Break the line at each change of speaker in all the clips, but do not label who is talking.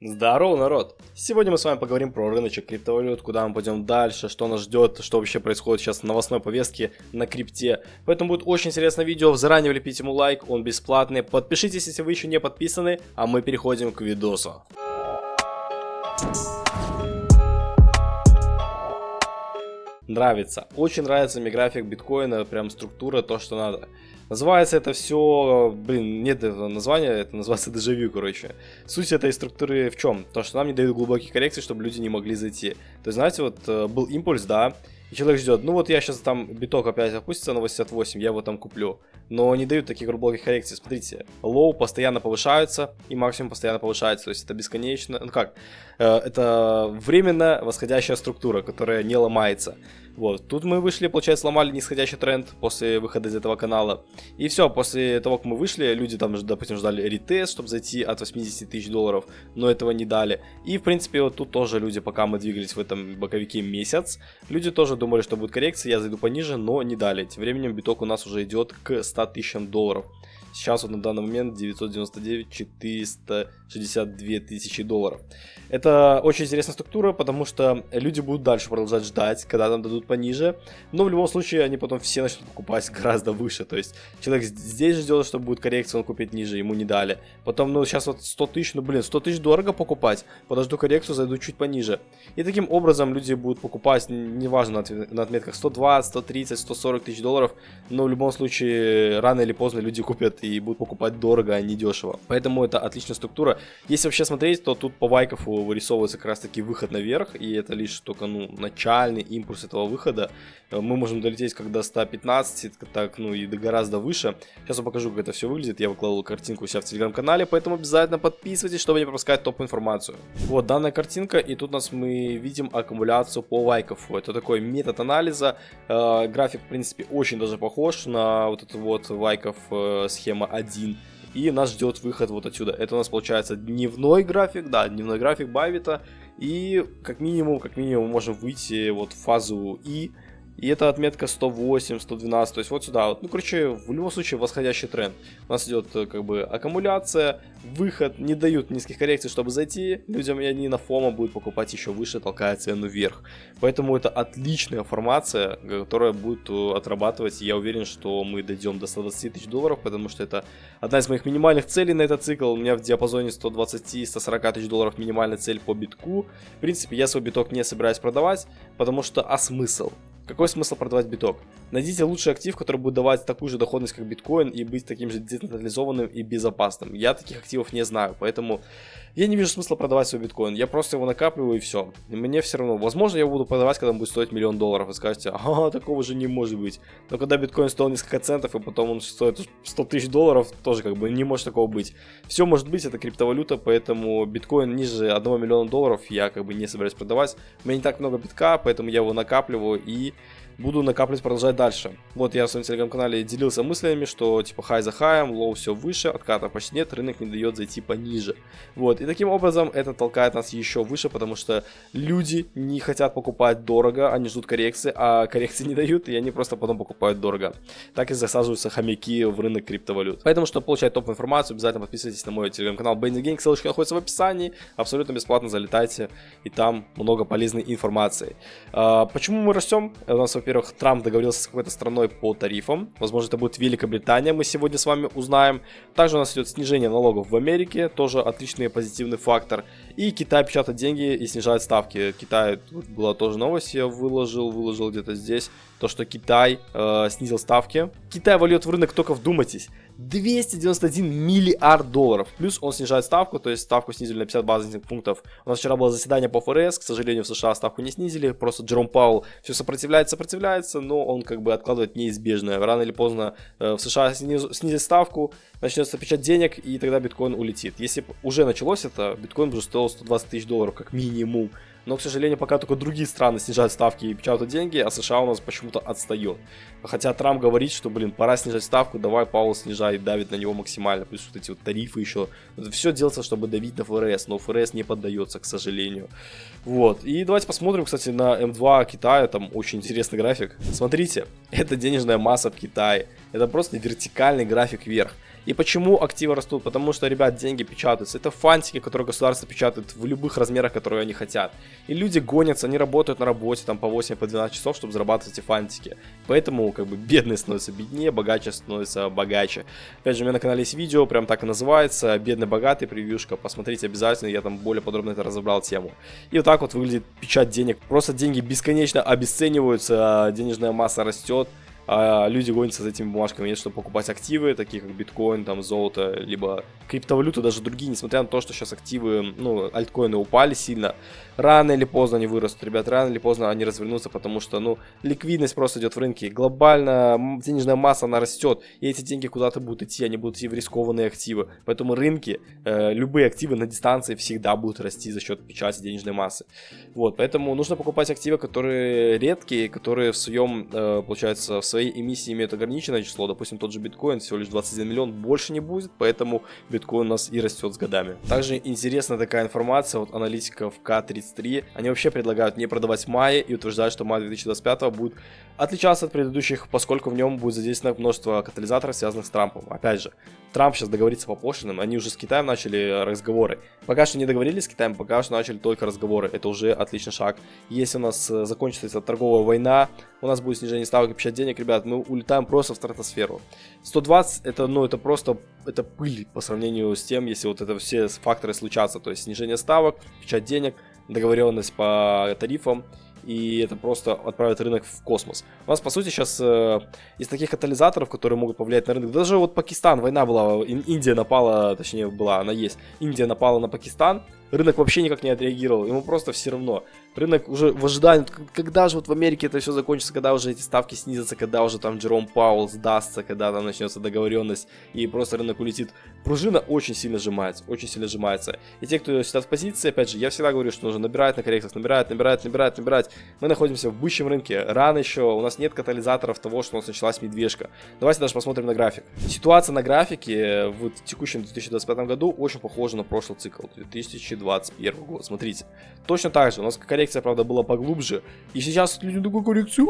Здорово, народ! Сегодня мы с вами поговорим про рыночек криптовалют, куда мы пойдем дальше, что нас ждет, что вообще происходит сейчас в новостной повестке на крипте. Поэтому будет очень интересное видео, заранее влепите ему лайк, он бесплатный. Подпишитесь, если вы еще не подписаны, а мы переходим к видосу. Нравится, очень нравится мне график биткоина, прям структура, то что надо. Называется это все, нет этого названия, это называется дежавю, короче. Суть этой структуры в чем? То, что нам не дают глубокие коррекции, чтобы люди не могли зайти. То есть, знаете, вот был импульс, да, и человек ждет, ну вот я сейчас там биток опять опустится на 88, я его там куплю. Но не дают таких глубоких коррекций, смотрите, лоу постоянно повышаются и максимум постоянно повышается, то есть это бесконечно, ну как, это временно восходящая структура, которая не ломается. Вот, тут мы вышли, получается, сломали нисходящий тренд после выхода из этого канала. И все, после того, как мы вышли, люди там, допустим, ждали ретест, чтобы зайти от 80 тысяч долларов, но этого не дали. И, в принципе, вот тут тоже люди, пока мы двигались в этом боковике месяц, люди тоже думали, что будет коррекция, я зайду пониже, но не дали. Тем временем биток у нас уже идет к 100 тысячам долларов. Сейчас вот на данный момент 999 462 тысячи долларов. Это очень интересная структура, потому что люди будут дальше продолжать ждать, когда нам дадут пониже. Но в любом случае они потом все начнут покупать гораздо выше. То есть человек здесь ждет, что будет коррекция, он купит ниже, ему не дали. Потом, ну сейчас вот 100 тысяч, 100 тысяч дорого покупать. Подожду коррекцию, зайду чуть пониже. И таким образом люди будут покупать, неважно на отметках 120, 130, 140 тысяч долларов. Но в любом случае рано или поздно люди купят и будут покупать дорого, а не дешево. Поэтому это отличная структура. Если вообще смотреть, то тут по Вайкофу вырисовывается как раз таки выход наверх, и это лишь только начальный импульс этого выхода. Мы можем долететь как до 115, так, и до гораздо выше. Сейчас я покажу, как это все выглядит. Я выкладывал картинку у себя в телеграм-канале, поэтому обязательно подписывайтесь, чтобы не пропускать топ-информацию. Вот данная картинка, и тут мы видим аккумуляцию по Вайкофу. Это такой метод анализа. График, в принципе, очень даже похож на вот эту вот Вайкоф схема 1. И нас ждет выход вот отсюда. Это у нас получается дневной график, да, дневной график Байбита. И как минимум можем выйти вот в фазу И. И это отметка 108, 112, то есть вот сюда вот. Ну, короче, в любом случае восходящий тренд. У нас идет как бы аккумуляция, выход, не дают низких коррекций, чтобы зайти людям, и они на фома будут покупать еще выше, толкая цену вверх. Поэтому это отличная формация, которая будет отрабатывать. Я уверен, что мы дойдем до 120 тысяч долларов, потому что это одна из моих минимальных целей на этот цикл. У меня в диапазоне 120-140 тысяч долларов минимальная цель по битку. В принципе, я свой биток не собираюсь продавать, потому что смысл? Какой смысл продавать биток? Найдите лучший актив, который будет давать такую же доходность, как биткоин, и быть таким же децентрализованным и безопасным. Я таких активов не знаю, поэтому я не вижу смысла продавать свой биткоин. Я просто его накапливаю и все. Мне все равно. Возможно, я буду продавать, когда он будет стоить $1 000 000. Вы скажете, такого же не может быть. Но когда биткоин стоил несколько центов, и потом он стоит 100 тысяч долларов, тоже как бы не может такого быть. Все может быть, это криптовалюта, поэтому биткоин ниже $1 000 000 я как бы не собираюсь продавать. У меня не так много битка, поэтому я его накапливаю и буду накапливать, продолжать дальше. Вот я в своем телеграм-канале делился мыслями, что типа хай за хаем, лоу все выше, отката почти нет, рынок не дает зайти пониже. Вот, и таким образом это толкает нас еще выше, потому что люди не хотят покупать дорого, они ждут коррекции, а коррекции не дают, и они просто потом покупают дорого. Так и засаживаются хомяки в рынок криптовалют. Поэтому, чтобы получать топ-информацию, обязательно подписывайтесь на мой телеграм-канал Bendy Gang, ссылочка находится в описании, абсолютно бесплатно залетайте, и там много полезной информации. Почему мы растем? У нас, во-первых, Трамп договорился с какой-то страной по тарифам. Возможно, это будет Великобритания, мы сегодня с вами узнаем. Также у нас идет снижение налогов в Америке, тоже отличный позитивный фактор. И Китай печатает деньги и снижает ставки. Китай, тут была тоже новость, я выложил где-то здесь, то, что Китай снизил ставки. Китай вольет в рынок, только вдумайтесь, 291 миллиард долларов. Плюс он снижает ставку, то есть ставку снизили на 50 базисных пунктов. У нас вчера было заседание по ФРС, к сожалению, в США ставку не снизили. Просто Джером Пауэлл все сопротивляется, но он как бы откладывает неизбежное. Рано или поздно в США снизит ставку, начнется печать денег, и тогда биткоин улетит. Если уже началось это, биткоин уже стоил 120 тысяч долларов как минимум. Но, к сожалению, пока только другие страны снижают ставки и печатают деньги, а США у нас почему-то отстает. Хотя Трамп говорит, что, пора снижать ставку, давай Пауэлл снижай, давит на него максимально. Плюс вот эти вот тарифы еще. Это все делается, чтобы давить на ФРС, но ФРС не поддается, к сожалению. Вот. И давайте посмотрим, кстати, на М2 Китая, там очень интересный график. Смотрите, это денежная масса в Китае. Это просто вертикальный график вверх. И почему активы растут? Потому что, ребят, деньги печатаются. Это фантики, которые государство печатает в любых размерах, которые они хотят. И люди гонятся, они работают на работе там по 8-12 часов, чтобы зарабатывать эти фантики. Поэтому, как бы, бедные становятся беднее, богаче становятся богаче. Опять же, у меня на канале есть видео, прям так и называется, «Бедный-богатый», превьюшка. Посмотрите обязательно, я там более подробно это разобрал тему. И вот так вот выглядит печать денег. Просто деньги бесконечно обесцениваются, денежная масса растет. Люди гонятся за этими бумажками, чтобы покупать активы, такие как биткоин, там, золото, либо криптовалюты, даже другие, несмотря на то, что сейчас активы, ну, альткоины упали сильно, рано или поздно они вырастут, ребят, рано или поздно они развернутся, потому что, ну, ликвидность просто идет в рынке, глобально денежная масса, она растет, и эти деньги куда-то будут идти, они будут идти в рискованные активы, поэтому рынки, любые активы на дистанции всегда будут расти за счет печати денежной массы, вот, поэтому нужно покупать активы, которые редкие, которые в своем, получается, в своей эмиссии имеют ограниченное число, допустим, тот же биткоин всего лишь 21 миллион, больше не будет, поэтому биткоин у нас и растет с годами. Также интересна такая информация от аналитиков K33, они вообще предлагают не продавать в мае и утверждают, что май 2025 будет отличаться от предыдущих, поскольку в нем будет задействовано множество катализаторов, связанных с Трампом. Опять же, Трамп сейчас договорится по пошлинам, они уже с Китаем начали разговоры. Пока что не договорились с Китаем, пока что начали только разговоры, это уже отличный шаг. Если у нас закончится эта торговая война, у нас будет снижение ставок и печать денег, ребят, мы улетаем просто в стратосферу. 120 это, ну, это просто, это пыль по сравнению с тем, если вот это все факторы случатся, то есть снижение ставок, печать денег, договоренность по тарифам, и это просто отправит рынок в космос. У нас, по сути, сейчас из таких катализаторов, которые могут повлиять на рынок, даже вот Пакистан, война была, Индия напала, точнее была, она есть, Индия напала на Пакистан, рынок вообще никак не отреагировал, ему просто все равно. Рынок уже в ожидании, когда же вот в Америке это все закончится, когда уже эти ставки снизятся, когда уже там Джером Пауэлл сдастся, когда там начнется договоренность и просто рынок улетит. Пружина очень сильно сжимается, очень сильно сжимается. И те, кто сидят в позиции, опять же, я всегда говорю, что нужно набирать на коррекциях, набирать. Мы находимся в бычьем рынке, рано еще, у нас нет катализаторов того, что у нас началась медвежка. Давайте даже посмотрим на график. Ситуация на графике в текущем 2025 году очень похожа на прошлый цикл, 2021 год. Смотрите, точно так же, у нас коррекция, правда, была поглубже, и сейчас люди такой коррекции,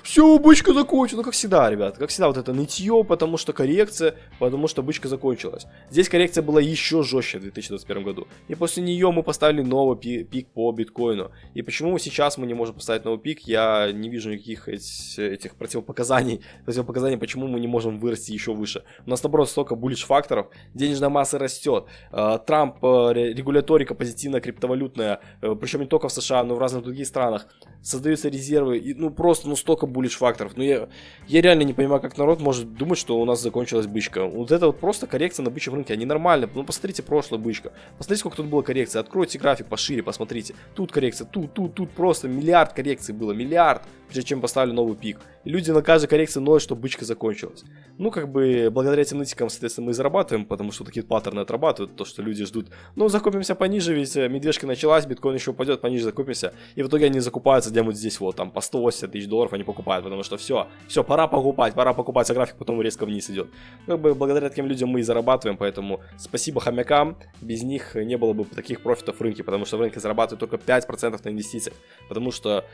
все, бычка закончилась, ну как всегда, ребят, как всегда, вот это нытье, потому что коррекция, потому что бычка закончилась. Здесь коррекция была еще жестче в 2021 году, и после нее мы поставили новый пик по биткоину. И почему сейчас мы не можем поставить новый пик, я не вижу никаких этих противопоказаний, почему мы не можем вырасти еще выше. У нас, наоборот, столько буллиш факторов, денежная масса растет, Трамп, регуляторика позитивная, криптовалютная, причем не только в США, но и в разных других странах, создаются резервы, и, ну просто, ну столько буллиш факторов. Ну я реально не понимаю, как народ может думать, что у нас закончилась бычка. Вот это вот просто коррекция на бычьем рынке, они нормальные. Ну посмотрите прошлая бычка, посмотрите, сколько тут было коррекции, откройте график пошире, посмотрите, тут коррекция, тут просто миллиард коррекций было, миллиард, прежде чем поставили новый пик. И люди на каждой коррекции ноют, что бычка закончилась. Ну как бы благодаря этим нытикам, соответственно, мы и зарабатываем, потому что такие паттерны отрабатывают, то что люди ждут, ну закупимся пониже, ведь медвежка началась, биткоин еще упадет, пониже закупимся, и в итоге они закупаются где-нибудь здесь вот, там по 180 тысяч долларов они покупают, потому что все, пора покупать, а график потом резко вниз идет. Как бы благодаря таким людям мы и зарабатываем, поэтому спасибо хомякам, без них не было бы таких профитов в рынке, потому что в рынке зарабатывают только 5% на инвестициях, потому что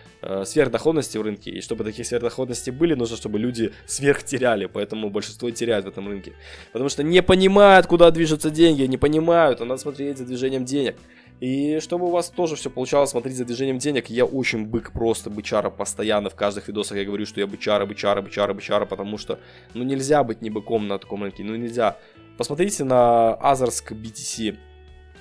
сверхдоходности в рынке, и чтобы такие сверхдоходности были, нужно, чтобы люди сверхтеряли, поэтому большинство теряют в этом рынке, потому что не понимают, куда движутся деньги, не понимают, а надо смотреть за движением денег. И чтобы у вас тоже все получалось, смотреть за движением денег, я очень просто бычара постоянно в каждых видосах я говорю, что я бычара, потому что, ну нельзя быть не быком на таком рынке, ну нельзя. Посмотрите на Азарск BTC.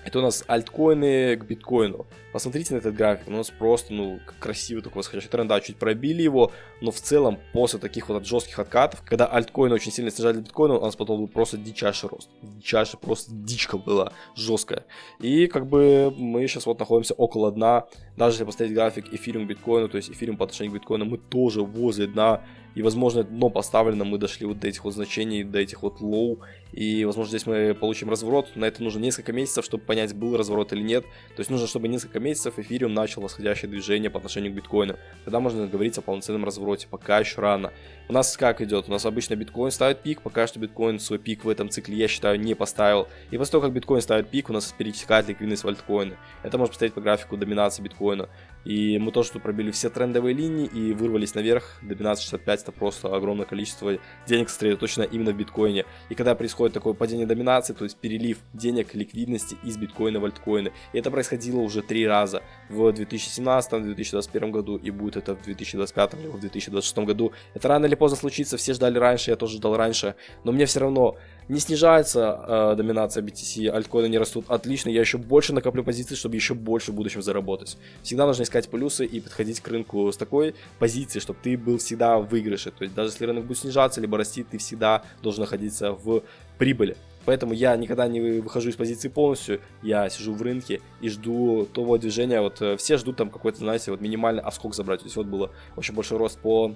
Это у нас альткоины к биткоину. Посмотрите на этот график, у нас просто, ну, красивый такой восходящий тренд, да, чуть пробили его, но в целом, после таких вот жестких откатов, когда альткоины очень сильно снижали биткоина, у нас потом был просто дичайший рост. Дичайший, просто дичка была жесткая. И как бы мы сейчас вот находимся около дна, даже если поставить график эфириум к биткоину, то есть эфириум по отношению к биткоину, мы тоже возле дна. И, возможно, дно поставлено, мы дошли вот до этих вот значений, до этих вот лоу. И, возможно, здесь мы получим разворот. На это нужно несколько месяцев, чтобы понять, был разворот или нет. То есть нужно, чтобы несколько месяцев эфириум начал восходящее движение по отношению к биткоину. Тогда можно говорить о полноценном развороте. Пока еще рано. У нас как идет? У нас обычно биткоин ставит пик. Пока что биткоин свой пик в этом цикле, я считаю, не поставил. И после того, как биткоин ставит пик, у нас перетекает ликвидность в альткоины. Это можно посмотреть по графику доминации биткоина. И мы тоже тут пробили все трендовые линии и вырвались наверх. До 12.65 это просто огромное количество денег сосредоточено именно в биткоине. И когда происходит такое падение доминации, то есть перелив денег, ликвидности из биткоина в альткоины. И это происходило уже 3 раза. В 2017-2021 году и будет это в 2025 или в 2026 году. Это рано или поздно случится, все ждали раньше, я тоже ждал раньше. Но мне все равно не снижается доминация BTC, альткоины не растут. Отлично, я еще больше накоплю позиций, чтобы еще больше в будущем заработать. Всегда нужно искать плюсы и подходить к рынку с такой позиции, чтобы ты был всегда в выигрыше. То есть даже если рынок будет снижаться либо расти, ты всегда должен находиться в прибыли. Поэтому я никогда не выхожу из позиции полностью, я сижу в рынке и жду того движения. Вот все ждут там какой-то, знаете, вот минимальный отскок забрать. То есть вот было очень большой рост по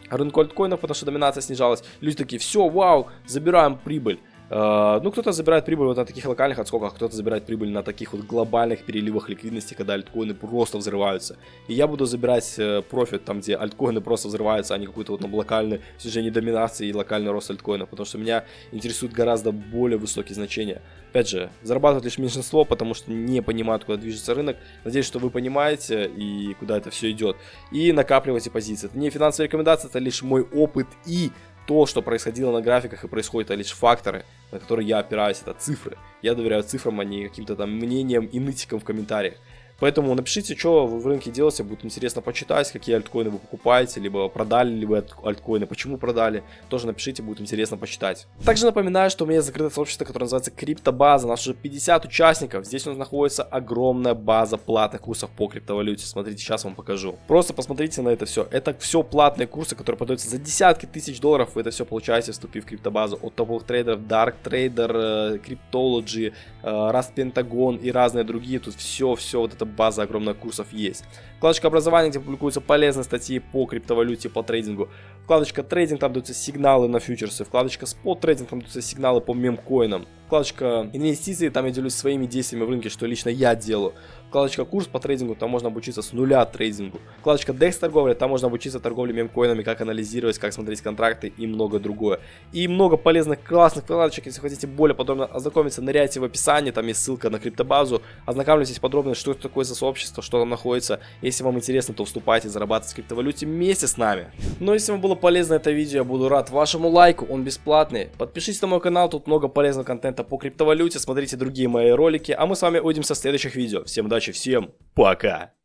рынку альткоинов, потому что доминация снижалась. Люди такие, все, вау, забираем прибыль. Ну, кто-то забирает прибыль вот на таких локальных отскоках, кто-то забирает прибыль на таких вот глобальных переливах ликвидности, когда альткоины просто взрываются. И я буду забирать профит там, где альткоины просто взрываются, а не какое-то вот там локальное снижение доминации и локальный рост альткоинов, потому что меня интересуют гораздо более высокие значения. Опять же, зарабатывает лишь меньшинство, потому что не понимают, куда движется рынок. Надеюсь, что вы понимаете и куда это все идет. И накапливайте позиции. Это не финансовая рекомендация, это лишь мой опыт и то, что происходило на графиках и происходит, это лишь факторы, на которые я опираюсь, это цифры. Я доверяю цифрам, а не каким-то там мнениям и нытикам в комментариях. Поэтому напишите, что вы в рынке делаете, будет интересно почитать, какие альткоины вы покупаете, либо продали ли вы альткоины, почему продали, тоже напишите, будет интересно почитать. Также напоминаю, что у меня есть закрытое сообщество, которое называется Криптобаза, у нас уже 50 участников, здесь у нас находится огромная база платных курсов по криптовалюте, смотрите, сейчас вам покажу. Просто посмотрите на это все, это все платные курсы, которые продаются за десятки тысяч долларов, вы это все получаете, вступив в криптобазу от топовых трейдеров, Dark Trader, Cryptology, Rust Pentagon и разные другие, тут все вот это база огромных курсов есть. Вкладочка образования, где публикуются полезные статьи по криптовалюте, по трейдингу. Вкладочка трейдинг, там даются сигналы на фьючерсы. Вкладочка спот трейдинг, там даются сигналы по мемкоинам. Вкладочка инвестиции, там я делюсь своими действиями в рынке, что лично я делаю. Вкладочка курс по трейдингу, там можно обучиться с нуля трейдингу. Вкладочка DEX торговля, там можно обучиться торговле мемкоинами, как анализировать, как смотреть контракты и многое другое. И много полезных, классных вкладочек, если хотите более подробно ознакомиться, ныряйте в описании, там есть ссылка на криптобазу. Ознакомьтесь подробно, что это такое за сообщество, что там находится. Если вам интересно, то вступайте, зарабатывайте в криптовалюте вместе с нами. Но если вам было полезно это видео, я буду рад вашему лайку, он бесплатный. Подпишитесь на мой канал, тут много полезного контента по криптовалюте, смотрите другие мои ролики, а мы с вами увидимся в следующих видео. Всем удачи, всем пока!